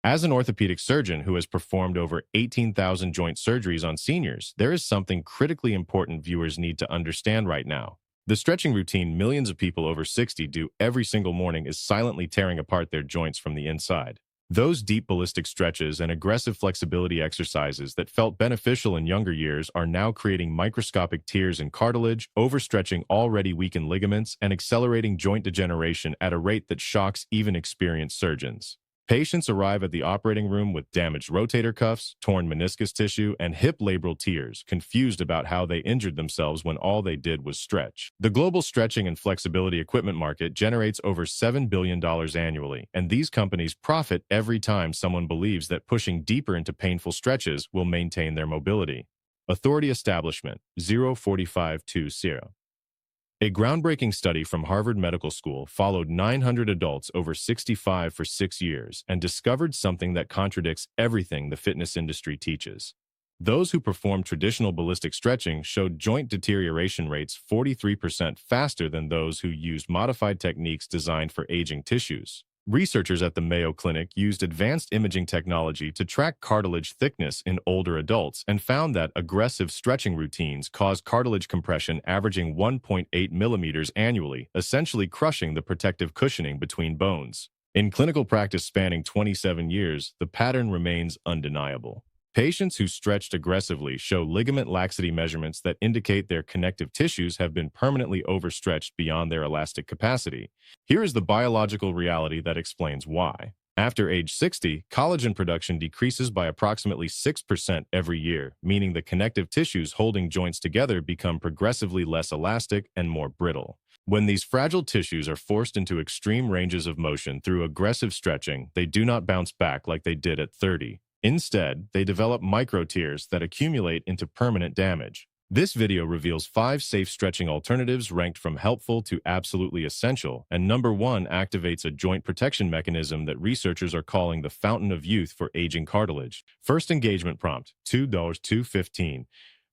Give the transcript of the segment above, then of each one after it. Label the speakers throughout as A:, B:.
A: As an orthopedic surgeon who has performed over 18,000 joint surgeries on seniors, there is something critically important viewers need to understand right now. The stretching routine millions of people over 60 do every single morning is silently tearing apart their joints from the inside. Those deep ballistic stretches and aggressive flexibility exercises that felt beneficial in younger years are now creating microscopic tears in cartilage, overstretching already weakened ligaments, and accelerating joint degeneration at a rate that shocks even experienced surgeons. Patients arrive at the operating room with damaged rotator cuffs, torn meniscus tissue, and hip labral tears, confused about how they injured themselves when all they did was stretch. The global stretching and flexibility equipment market generates over $7 billion annually, and these companies profit every time someone believes that pushing deeper into painful stretches will maintain their mobility. Authority Establishment 04520. A groundbreaking study from Harvard Medical School followed 900 adults over 65 for 6 years and discovered something that contradicts everything the fitness industry teaches. Those who performed traditional ballistic stretching showed joint deterioration rates 43% faster than those who used modified techniques designed for aging tissues. Researchers at the Mayo Clinic used advanced imaging technology to track cartilage thickness in older adults and found that aggressive stretching routines caused cartilage compression averaging 1.8 millimeters annually, essentially crushing the protective cushioning between bones. In clinical practice spanning 27 years, the pattern remains undeniable. Patients who stretched aggressively show ligament laxity measurements that indicate their connective tissues have been permanently overstretched beyond their elastic capacity. Here is the biological reality that explains why. After age 60, collagen production decreases by approximately 6% every year, meaning the connective tissues holding joints together become progressively less elastic and more brittle. When these fragile tissues are forced into extreme ranges of motion through aggressive stretching, they do not bounce back like they did at 30. Instead, they develop micro-tears that accumulate into permanent damage. This video reveals 5 safe stretching alternatives ranked from helpful to absolutely essential, and number 1 activates a joint protection mechanism that researchers are calling the fountain of youth for aging cartilage. First engagement prompt, $2.215.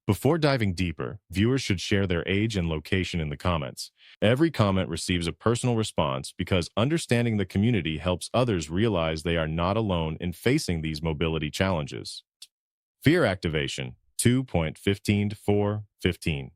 A: Before diving deeper, viewers should share their age and location in the comments. Every comment receives a personal response because understanding the community helps others realize they are not alone in facing these mobility challenges. Fear activation, 2.15-4.15.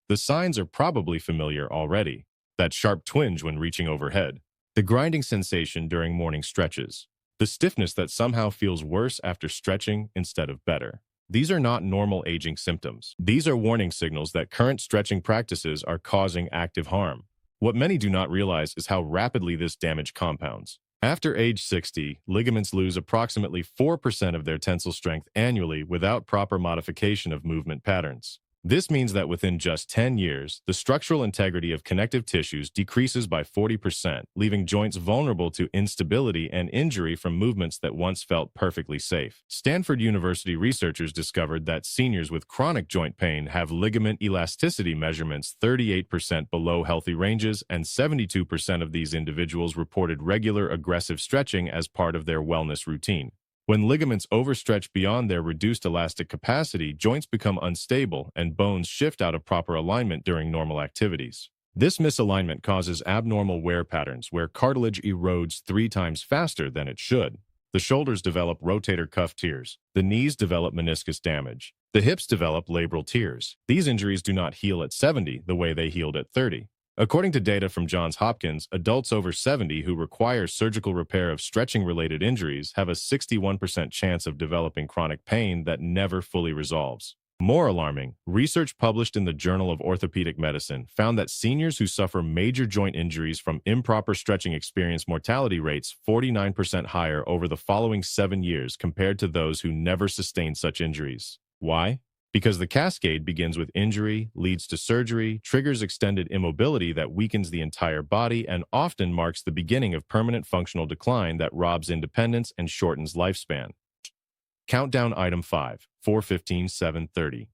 A: The signs are probably familiar already. That sharp twinge when reaching overhead, the grinding sensation during morning stretches, the stiffness that somehow feels worse after stretching instead of better. These are not normal aging symptoms. These are warning signals that current stretching practices are causing active harm. What many do not realize is how rapidly this damage compounds. After age 60, ligaments lose approximately 4% of their tensile strength annually without proper modification of movement patterns. This means that within just 10 years, the structural integrity of connective tissues decreases by 40%, leaving joints vulnerable to instability and injury from movements that once felt perfectly safe. Stanford University researchers discovered that seniors with chronic joint pain have ligament elasticity measurements 38% below healthy ranges, and 72% of these individuals reported regular aggressive stretching as part of their wellness routine. When ligaments overstretch beyond their reduced elastic capacity, joints become unstable and bones shift out of proper alignment during normal activities. This misalignment causes abnormal wear patterns where cartilage erodes 3 times faster than it should. The shoulders develop rotator cuff tears. The knees develop meniscus damage. The hips develop labral tears. These injuries do not heal at 70 the way they healed at 30. According to data from Johns Hopkins, adults over 70 who require surgical repair of stretching-related injuries have a 61% chance of developing chronic pain that never fully resolves. More alarming, research published in the Journal of Orthopedic Medicine found that seniors who suffer major joint injuries from improper stretching experience mortality rates 49% higher over the following 7 years compared to those who never sustained such injuries. Why? Because the cascade begins with injury, leads to surgery, triggers extended immobility that weakens the entire body, and often marks the beginning of permanent functional decline that robs independence and shortens lifespan. Countdown item 5, 4:15-7:30.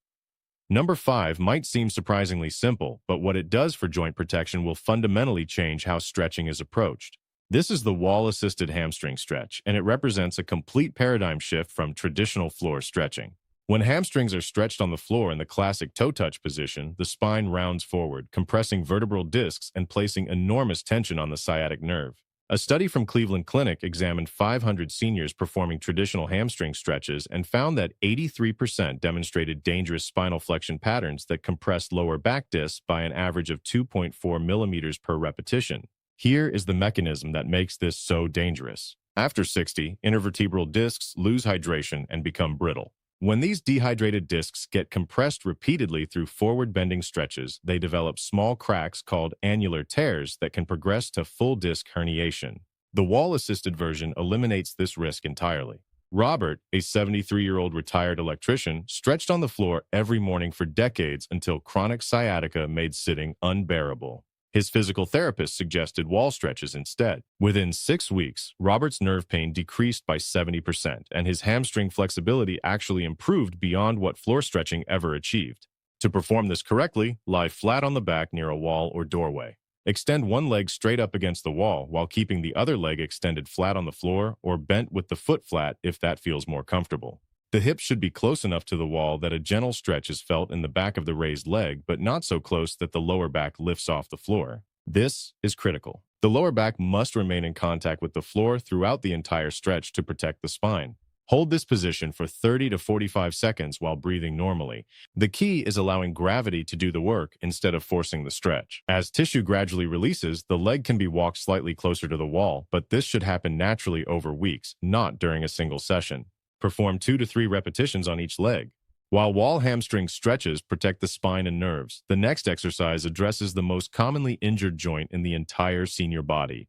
A: Number 5 might seem surprisingly simple, but what it does for joint protection will fundamentally change how stretching is approached. This is the wall-assisted hamstring stretch, and it represents a complete paradigm shift from traditional floor stretching. When hamstrings are stretched on the floor in the classic toe touch position, the spine rounds forward, compressing vertebral discs and placing enormous tension on the sciatic nerve. A study from Cleveland Clinic examined 500 seniors performing traditional hamstring stretches and found that 83% demonstrated dangerous spinal flexion patterns that compressed lower back discs by an average of 2.4 millimeters per repetition. Here is the mechanism that makes this so dangerous. After 60, intervertebral discs lose hydration and become brittle. When these dehydrated discs get compressed repeatedly through forward-bending stretches, they develop small cracks called annular tears that can progress to full disc herniation. The wall-assisted version eliminates this risk entirely. Robert, a 73-year-old retired electrician, stretched on the floor every morning for decades until chronic sciatica made sitting unbearable. His physical therapist suggested wall stretches instead. Within 6 weeks, Robert's nerve pain decreased by 70%, and his hamstring flexibility actually improved beyond what floor stretching ever achieved. To perform this correctly, lie flat on the back near a wall or doorway. Extend one leg straight up against the wall while keeping the other leg extended flat on the floor or bent with the foot flat if that feels more comfortable. The hips should be close enough to the wall that a gentle stretch is felt in the back of the raised leg, but not so close that the lower back lifts off the floor. This is critical. The lower back must remain in contact with the floor throughout the entire stretch to protect the spine. Hold this position for 30 to 45 seconds while breathing normally. The key is allowing gravity to do the work instead of forcing the stretch. As tissue gradually releases, the leg can be walked slightly closer to the wall, but this should happen naturally over weeks, not during a single session. Perform 2 to 3 repetitions on each leg. While wall hamstring stretches protect the spine and nerves, the next exercise addresses the most commonly injured joint in the entire senior body.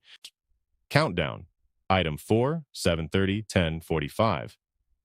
A: Countdown. Item 4, 7:30, 10:45.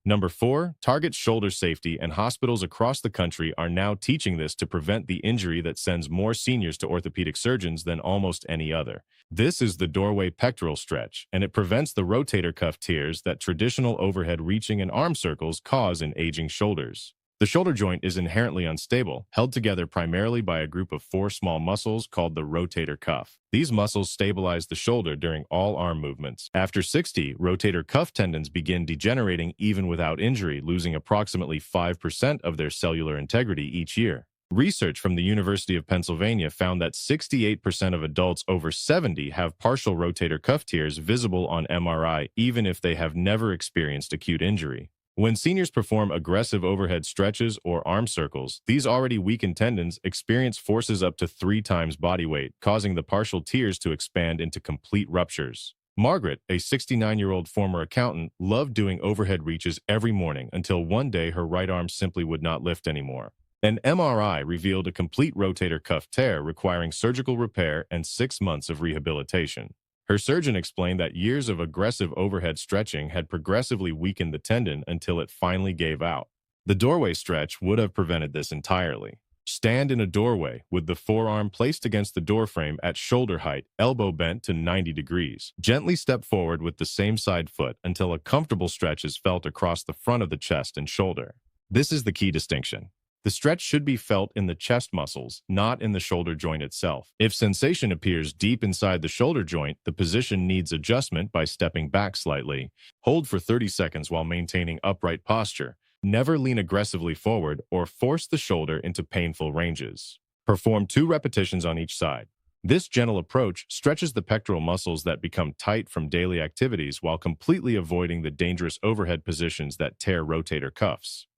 A: Number 4, target shoulder safety, and hospitals across the country are now teaching this to prevent the injury that sends more seniors to orthopedic surgeons than almost any other. This is the doorway pectoral stretch, and it prevents the rotator cuff tears that traditional overhead reaching and arm circles cause in aging shoulders. The shoulder joint is inherently unstable, held together primarily by a group of 4 small muscles called the rotator cuff. These muscles stabilize the shoulder during all arm movements. After 60, rotator cuff tendons begin degenerating even without injury, losing approximately 5% of their cellular integrity each year. Research from the University of Pennsylvania found that 68% of adults over 70 have partial rotator cuff tears visible on MRI, even if they have never experienced acute injury. When seniors perform aggressive overhead stretches or arm circles, these already weakened tendons experience forces up to 3 times body weight, causing the partial tears to expand into complete ruptures. Margaret, a 69-year-old former accountant, loved doing overhead reaches every morning until one day her right arm simply would not lift anymore. An MRI revealed a complete rotator cuff tear requiring surgical repair and 6 months of rehabilitation. Her surgeon explained that years of aggressive overhead stretching had progressively weakened the tendon until it finally gave out. The doorway stretch would have prevented this entirely. Stand in a doorway with the forearm placed against the doorframe at shoulder height, elbow bent to 90 degrees. Gently step forward with the same side foot until a comfortable stretch is felt across the front of the chest and shoulder. This is the key distinction. The stretch should be felt in the chest muscles, not in the shoulder joint itself. If sensation appears deep inside the shoulder joint, the position needs adjustment by stepping back slightly. Hold for 30 seconds while maintaining upright posture. Never lean aggressively forward or force the shoulder into painful ranges. Perform 2 repetitions on each side. This gentle approach stretches the pectoral muscles that become tight from daily activities while completely avoiding the dangerous overhead positions that tear rotator cuffs.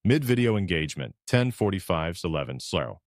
A: Mid-video engagement, 10:45, 11 slow.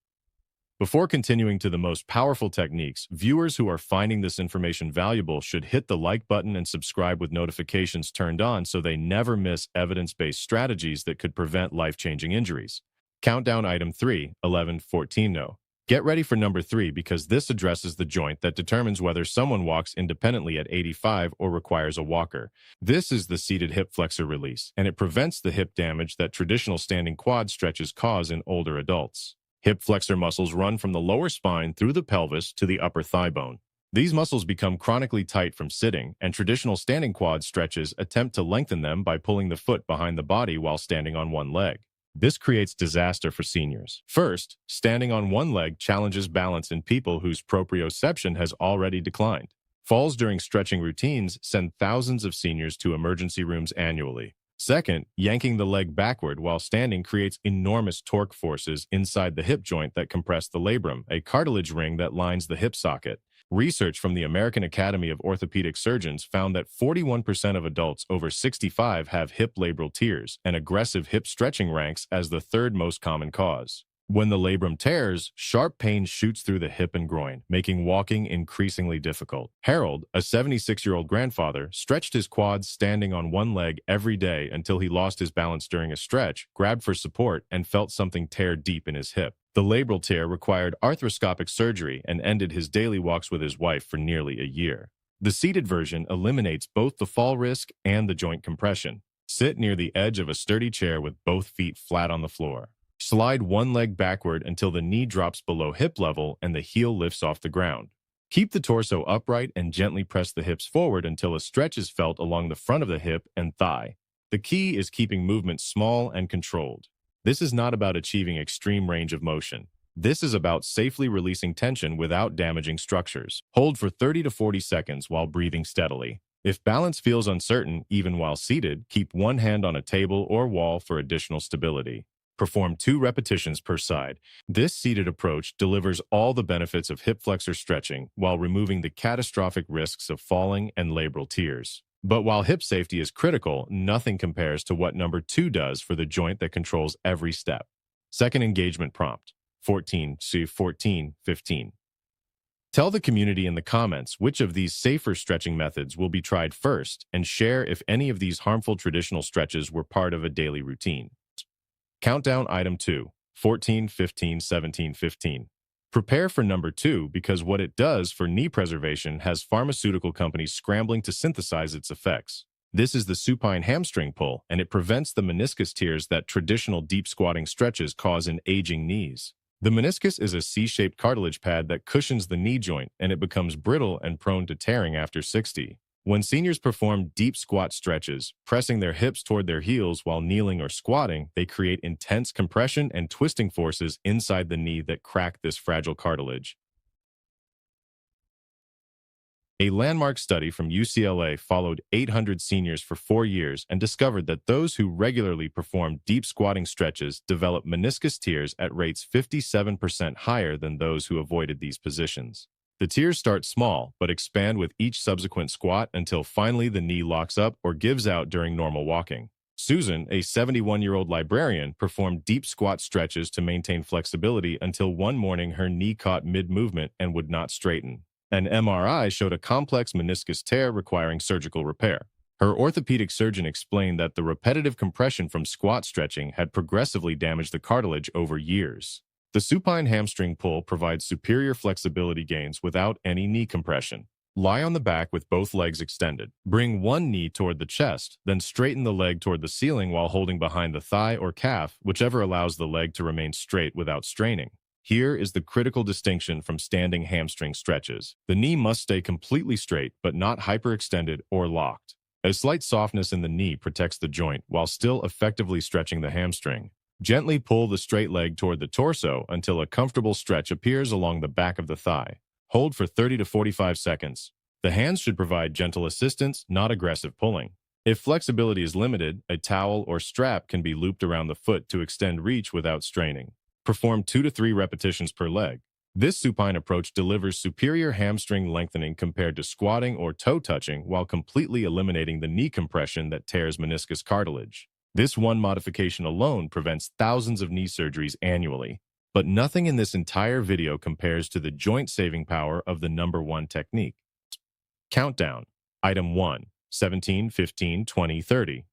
A: Before continuing to the most powerful techniques, viewers who are finding this information valuable should hit the like button and subscribe with notifications turned on so they never miss evidence-based strategies that could prevent life-changing injuries. Countdown item 3, 11, 14 no. Get ready for number 3 because this addresses the joint that determines whether someone walks independently at 85 or requires a walker. This is the seated hip flexor release, and it prevents the hip damage that traditional standing quad stretches cause in older adults. Hip flexor muscles run from the lower spine through the pelvis to the upper thigh bone. These muscles become chronically tight from sitting, and traditional standing quad stretches attempt to lengthen them by pulling the foot behind the body while standing on one leg. This creates disaster for seniors. First, standing on one leg challenges balance in people whose proprioception has already declined. Falls during stretching routines send thousands of seniors to emergency rooms annually. Second, yanking the leg backward while standing creates enormous torque forces inside the hip joint that compress the labrum, a cartilage ring that lines the hip socket. Research from the American Academy of Orthopedic Surgeons found that 41% of adults over 65 have hip labral tears, and aggressive hip stretching ranks as the third most common cause. When the labrum tears, sharp pain shoots through the hip and groin, making walking increasingly difficult. Harold, a 76-year-old grandfather, stretched his quads standing on one leg every day until he lost his balance during a stretch, grabbed for support, and felt something tear deep in his hip. The labral tear required arthroscopic surgery and ended his daily walks with his wife for nearly a year. The seated version eliminates both the fall risk and the joint compression. Sit near the edge of a sturdy chair with both feet flat on the floor. Slide one leg backward until the knee drops below hip level and the heel lifts off the ground. Keep the torso upright and gently press the hips forward until a stretch is felt along the front of the hip and thigh. The key is keeping movement small and controlled. This is not about achieving extreme range of motion. This is about safely releasing tension without damaging structures. Hold for 30 to 40 seconds while breathing steadily. If balance feels uncertain, even while seated, keep one hand on a table or wall for additional stability. Perform 2 repetitions per side. This seated approach delivers all the benefits of hip flexor stretching while removing the catastrophic risks of falling and labral tears. But while hip safety is critical, nothing compares to what number 2 does for the joint that controls every step. Second engagement prompt, 14-15. Tell the community in the comments which of these safer stretching methods will be tried first, and share if any of these harmful traditional stretches were part of a daily routine. Countdown item 2, 14-15-17-15. Prepare for number 2 because what it does for knee preservation has pharmaceutical companies scrambling to synthesize its effects. This is the supine hamstring pull, and it prevents the meniscus tears that traditional deep squatting stretches cause in aging knees. The meniscus is a C-shaped cartilage pad that cushions the knee joint, and it becomes brittle and prone to tearing after 60. When seniors perform deep squat stretches, pressing their hips toward their heels while kneeling or squatting, they create intense compression and twisting forces inside the knee that crack this fragile cartilage. A landmark study from UCLA followed 800 seniors for 4 years and discovered that those who regularly performed deep squatting stretches developed meniscus tears at rates 57% higher than those who avoided these positions. The tears start small, but expand with each subsequent squat until finally the knee locks up or gives out during normal walking. Susan, a 71-year-old librarian, performed deep squat stretches to maintain flexibility until one morning her knee caught mid-movement and would not straighten. An MRI showed a complex meniscus tear requiring surgical repair. Her orthopedic surgeon explained that the repetitive compression from squat stretching had progressively damaged the cartilage over years. The supine hamstring pull provides superior flexibility gains without any knee compression. Lie on the back with both legs extended. Bring one knee toward the chest, then straighten the leg toward the ceiling while holding behind the thigh or calf, whichever allows the leg to remain straight without straining. Here is the critical distinction from standing hamstring stretches. The knee must stay completely straight, but not hyperextended or locked. A slight softness in the knee protects the joint while still effectively stretching the hamstring. Gently pull the straight leg toward the torso until a comfortable stretch appears along the back of the thigh. Hold for 30 to 45 seconds. The hands should provide gentle assistance, not aggressive pulling. If flexibility is limited, a towel or strap can be looped around the foot to extend reach without straining. Perform 2 to 3 repetitions per leg. This supine approach delivers superior hamstring lengthening compared to squatting or toe touching while completely eliminating the knee compression that tears meniscus cartilage. This one modification alone prevents thousands of knee surgeries annually. But nothing in this entire video compares to the joint-saving power of the number 1 technique. Countdown. Item 1. 17, 15, 20, 30.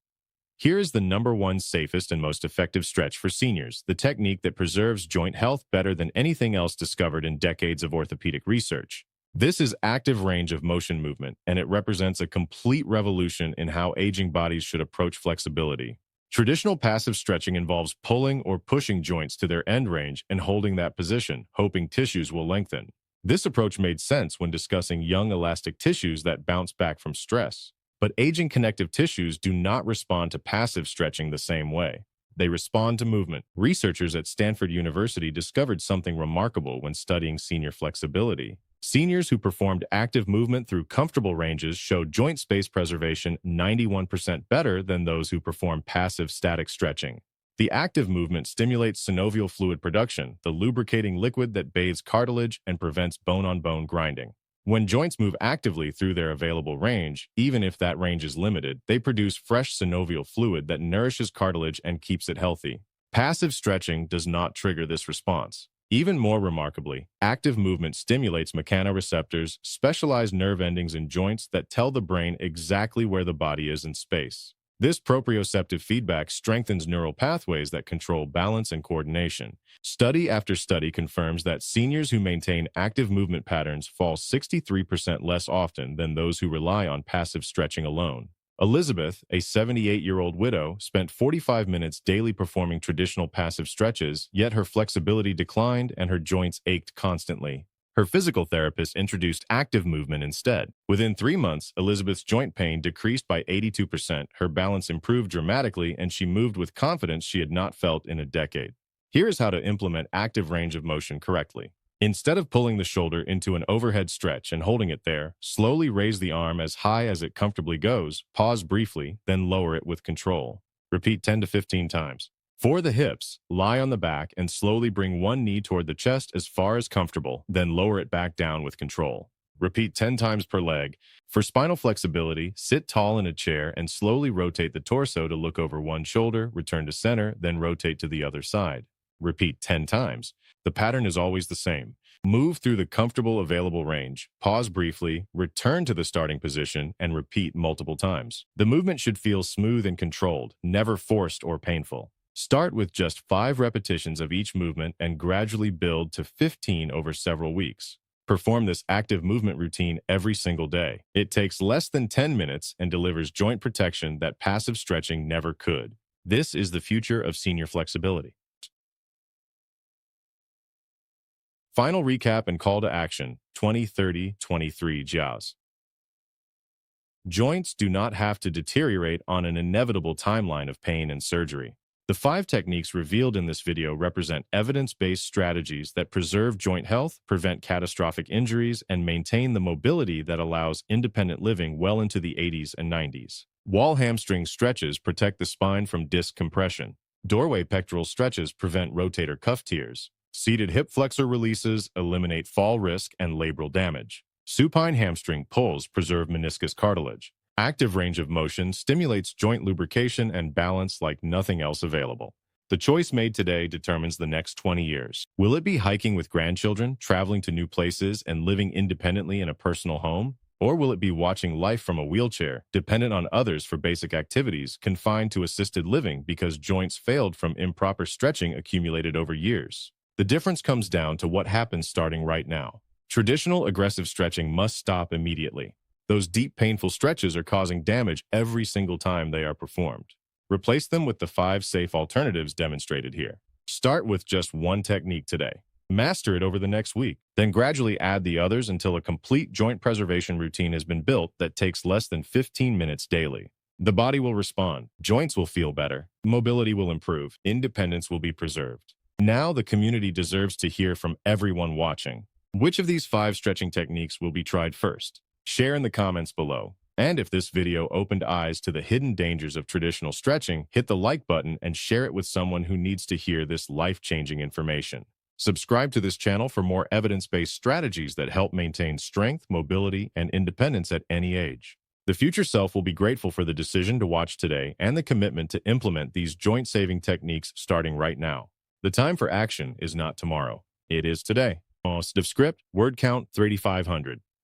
A: Here is the number 1 safest and most effective stretch for seniors, the technique that preserves joint health better than anything else discovered in decades of orthopedic research. This is active range of motion movement, and it represents a complete revolution in how aging bodies should approach flexibility. Traditional passive stretching involves pulling or pushing joints to their end range and holding that position, hoping tissues will lengthen. This approach made sense when discussing young elastic tissues that bounce back from stress. But aging connective tissues do not respond to passive stretching the same way. They respond to movement. Researchers at Stanford University discovered something remarkable when studying senior flexibility. Seniors who performed active movement through comfortable ranges showed joint space preservation 91% better than those who performed passive static stretching. The active movement stimulates synovial fluid production, the lubricating liquid that bathes cartilage and prevents bone-on-bone grinding. When joints move actively through their available range, even if that range is limited, they produce fresh synovial fluid that nourishes cartilage and keeps it healthy. Passive stretching does not trigger this response. Even more remarkably, active movement stimulates mechanoreceptors, specialized nerve endings in joints that tell the brain exactly where the body is in space. This proprioceptive feedback strengthens neural pathways that control balance and coordination. Study after study confirms that seniors who maintain active movement patterns fall 63% less often than those who rely on passive stretching alone. Elizabeth, a 78-year-old widow, spent 45 minutes daily performing traditional passive stretches, yet her flexibility declined and her joints ached constantly. Her physical therapist introduced active movement instead. Within 3 months, Elizabeth's joint pain decreased by 82%, her balance improved dramatically, and she moved with confidence she had not felt in a decade. Here is how to implement active range of motion correctly. Instead of pulling the shoulder into an overhead stretch and holding it there, slowly raise the arm as high as it comfortably goes, pause briefly, then lower it with control. Repeat 10 to 15 times. For the hips, lie on the back and slowly bring one knee toward the chest as far as comfortable, then lower it back down with control. Repeat 10 times per leg. For spinal flexibility, sit tall in a chair and slowly rotate the torso to look over one shoulder, return to center, then rotate to the other side. Repeat 10 times. The pattern is always the same. Move through the comfortable available range, pause briefly, return to the starting position, and repeat multiple times. The movement should feel smooth and controlled, never forced or painful. Start with just 5 repetitions of each movement and gradually build to 15 over several weeks. Perform this active movement routine every single day. It takes less than 10 minutes and delivers joint protection that passive stretching never could. This is the future of senior flexibility. Final recap and call to action, 2030-23 JAWS. Joints do not have to deteriorate on an inevitable timeline of pain and surgery. The 5 techniques revealed in this video represent evidence-based strategies that preserve joint health, prevent catastrophic injuries, and maintain the mobility that allows independent living well into the 80s and 90s. Wall hamstring stretches protect the spine from disc compression. Doorway pectoral stretches prevent rotator cuff tears. Seated hip flexor releases eliminate fall risk and labral damage. Supine hamstring pulls preserve meniscus cartilage. Active range of motion stimulates joint lubrication and balance like nothing else available. The choice made today determines the next 20 years. Will it be hiking with grandchildren, traveling to new places, and living independently in a personal home? Or will it be watching life from a wheelchair, dependent on others for basic activities, confined to assisted living because joints failed from improper stretching accumulated over years? The difference comes down to what happens starting right now. Traditional aggressive stretching must stop immediately. Those deep, painful stretches are causing damage every single time they are performed. Replace them with the 5 safe alternatives demonstrated here. Start with just one technique today. Master it over the next week. Then gradually add the others until a complete joint preservation routine has been built that takes less than 15 minutes daily. The body will respond. Joints will feel better. Mobility will improve. Independence will be preserved. Now the community deserves to hear from everyone watching. Which of these 5 stretching techniques will be tried first? Share in the comments below. And if this video opened eyes to the hidden dangers of traditional stretching, hit the like button and share it with someone who needs to hear this life-changing information. Subscribe to this channel for more evidence-based strategies that help maintain strength, mobility, and independence at any age. The future self will be grateful for the decision to watch today and the commitment to implement these joint-saving techniques starting right now. The time for action is not tomorrow. It is today. Script, word count 3,500.